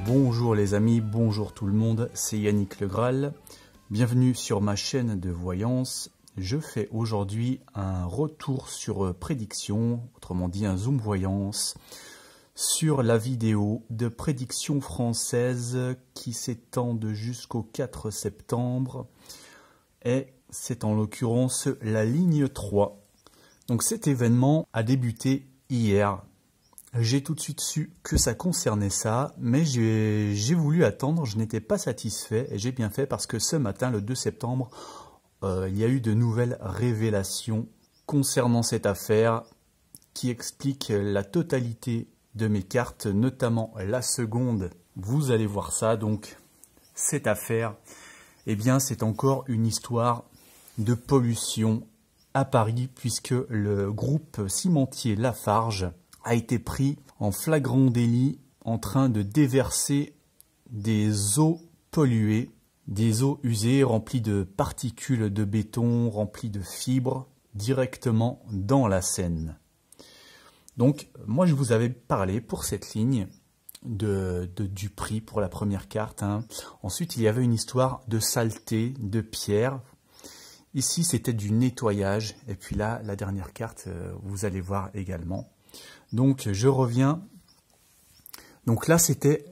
Bonjour les amis, bonjour tout le monde, c'est Yannick Le Graal. Bienvenue sur ma chaîne de voyance. Je fais aujourd'hui un retour sur prédiction, autrement dit un zoom voyance, sur la vidéo de prédiction française qui s'étend jusqu'au 4 septembre. Et c'est en l'occurrence la ligne 3. Donc cet événement a débuté hier. J'ai tout de suite su que ça concernait ça, mais j'ai voulu attendre, je n'étais pas satisfait, et j'ai bien fait parce que ce matin, le 2 septembre, il y a eu de nouvelles révélations concernant cette affaire qui expliquent la totalité de mes cartes, notamment la seconde. Vous allez voir ça, donc cette affaire, eh bien c'est encore une histoire de pollution à Paris, puisque le groupe cimentier Lafarge a été pris en flagrant délit en train de déverser des eaux polluées, des eaux usées remplies de particules de béton, remplies de fibres, directement dans la Seine. Donc, moi je vous avais parlé pour cette ligne du prix pour la première carte. Ensuite, il y avait une histoire de saleté, de pierre. Ici, c'était du nettoyage. Et puis là, la dernière carte, vous allez voir également. Donc je reviens, donc là c'était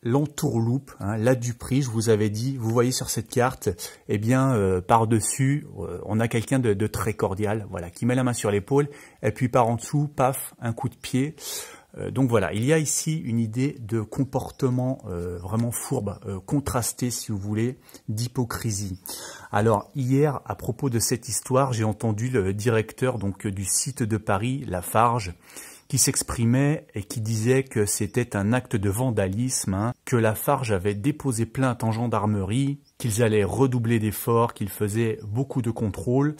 l'entourloupe, là du prix, je vous avais dit, vous voyez sur cette carte, eh bien par-dessus, on a quelqu'un de très cordial, voilà, qui met la main sur l'épaule, et puis par en dessous, paf, un coup de pied. Donc voilà, il y a ici une idée de comportement vraiment fourbe, contrasté si vous voulez, d'hypocrisie. Alors hier, à propos de cette histoire, j'ai entendu le directeur donc du site de Paris, Lafarge, qui s'exprimait et qui disait que c'était un acte de vandalisme, que Lafarge avait déposé plainte en gendarmerie, qu'ils allaient redoubler d'efforts, qu'ils faisaient beaucoup de contrôles.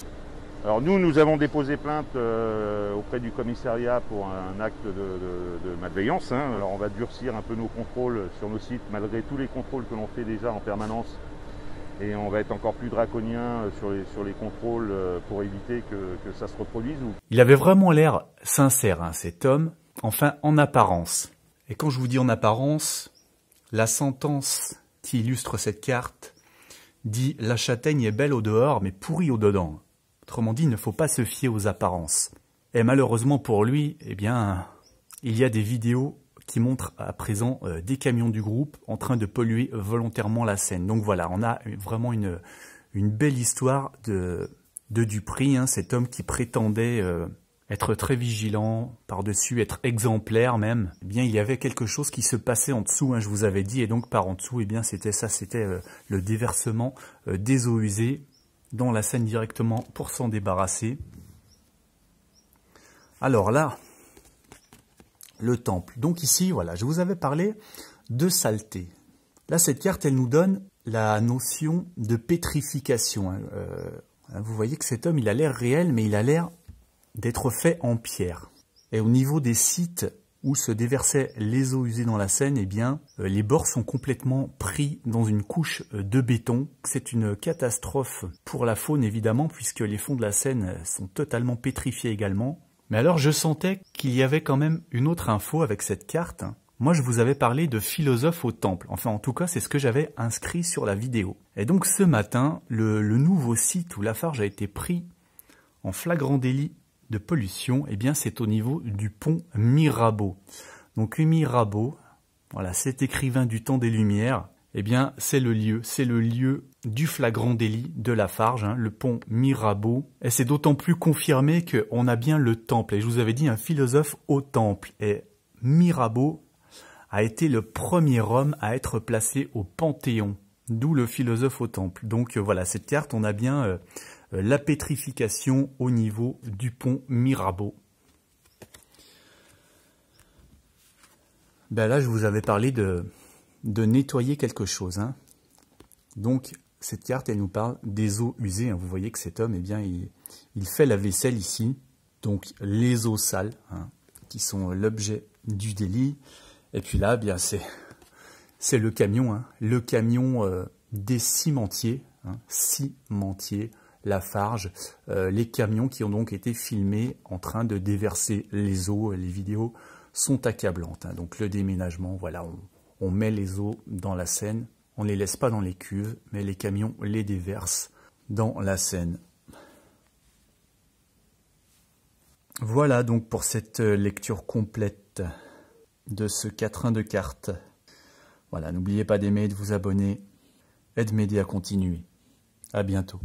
Alors nous avons déposé plainte auprès du commissariat pour un acte de malveillance. Alors on va durcir un peu nos contrôles sur nos sites, malgré tous les contrôles que l'on fait déjà en permanence. Et on va être encore plus draconien sur les contrôles pour éviter que ça se reproduise. Il avait vraiment l'air sincère, cet homme, enfin en apparence. Et quand je vous dis en apparence, la sentence qui illustre cette carte dit « La châtaigne est belle au dehors, mais pourrie au dedans ». Autrement dit, il ne faut pas se fier aux apparences. Et malheureusement pour lui, eh bien, il y a des vidéos qui montrent à présent des camions du groupe en train de polluer volontairement la Seine. Donc voilà, on a vraiment une belle histoire de Dupri, cet homme qui prétendait être très vigilant, par-dessus être exemplaire même. Eh bien, il y avait quelque chose qui se passait en dessous, je vous avais dit, et donc par en dessous, eh bien, c'était ça, c'était le déversement des eaux usées dans la Seine directement pour s'en débarrasser. Alors là, le temple. Donc ici, voilà, je vous avais parlé de saleté. Là, cette carte, elle nous donne la notion de pétrification. Vous voyez que cet homme, il a l'air réel, mais il a l'air d'être fait en pierre. Et au niveau des sites où se déversaient les eaux usées dans la Seine, eh bien, les bords sont complètement pris dans une couche de béton. C'est une catastrophe pour la faune, évidemment, puisque les fonds de la Seine sont totalement pétrifiés également. Mais alors, je sentais qu'il y avait quand même une autre info avec cette carte. Moi, je vous avais parlé de philosophe au temple. Enfin, en tout cas, c'est ce que j'avais inscrit sur la vidéo. Et donc, ce matin, le nouveau site où Lafarge a été pris en flagrant délit de pollution, eh bien c'est au niveau du pont Mirabeau. Donc Mirabeau, voilà, cet écrivain du temps des Lumières, eh bien c'est le lieu du flagrant délit de Lafarge, le pont Mirabeau. Et c'est d'autant plus confirmé qu'on a bien le temple. Et je vous avais dit un philosophe au temple. Et Mirabeau a été le premier homme à être placé au Panthéon, d'où le philosophe au temple. Donc voilà, cette carte, on a bien la pétrification au niveau du pont Mirabeau. Ben là, je vous avais parlé de nettoyer quelque chose. Donc, cette carte, elle nous parle des eaux usées. Vous voyez que cet homme, eh bien, il fait la vaisselle ici. Donc, les eaux sales, qui sont l'objet du délit. Et puis là, eh bien, c'est le camion, le camion des cimentiers, cimentiers, Lafarge, les camions qui ont donc été filmés en train de déverser les eaux. Les vidéos sont accablantes. Donc le déménagement, voilà, on met les eaux dans la Seine. On ne les laisse pas dans les cuves, mais les camions les déversent dans la Seine. Voilà donc pour cette lecture complète de ce quatrain de cartes. Voilà, n'oubliez pas d'aimer et de vous abonner et de m'aider à continuer. À bientôt.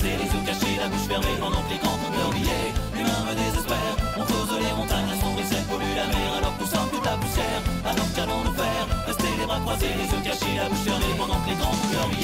Les yeux cachés, la bouche fermée pendant que les grands font leur billet. L'humain me désespère, on creuse les montagnes, assombrissent, elle pollue la mer, alors tout semble toute la poussière. Alors qu'allons-nous faire? Rester les bras croisés, les yeux cachés, la bouche fermée pendant que les grands font leur billet.